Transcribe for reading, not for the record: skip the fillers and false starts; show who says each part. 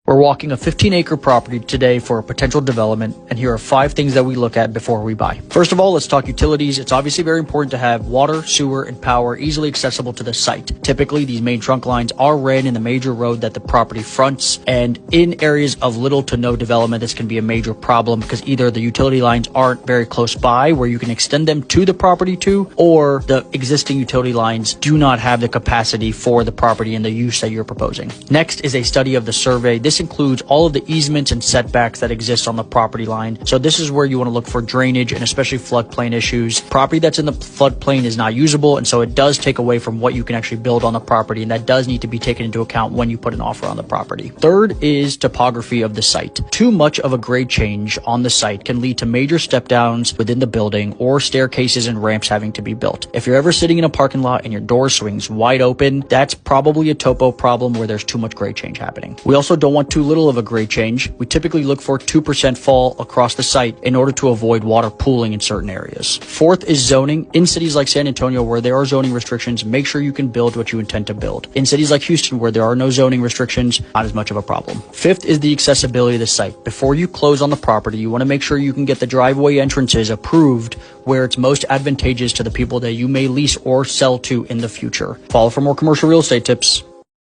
Speaker 1: We're walking a 15-acre property today for a potential development, and here are 5 things that we look at before we buy. First of all, let's talk utilities. It's obviously very important to have water, sewer, and power easily accessible to the site. Typically, these main trunk lines are ran in the major road that the property fronts, and in areas of little to no development, this can be a major problem because either the utility lines aren't very close by where you can extend them to the property or the existing utility lines do not have the capacity for the property and the use that you're proposing. Next is a study of the survey. This includes all of the easements and setbacks that exist on the property line. So this is where you want to look for drainage and especially floodplain issues. Property that's in the floodplain is not usable, and so it does take away from what you can actually build on the property, and that does need to be taken into account when you put an offer on the property. Third is topography of the site. Too much of a grade change on the site can lead to major step downs within the building or staircases and ramps having to be built. If you're ever sitting in a parking lot and your door swings wide open, that's probably a topo problem where there's too much grade change happening. We also don't want too little of a grade change. We typically look for 2% fall across the site in order to avoid water pooling in certain areas. Fourth is zoning. In cities like San Antonio where there are zoning restrictions, make sure you can build what you intend to build. In cities like Houston where there are no zoning restrictions, not as much of a problem. Fifth is the accessibility of the site. Before you close on the property, you want to make sure you can get the driveway entrances approved where it's most advantageous to the people that you may lease or sell to in the future. Follow for more commercial real estate tips.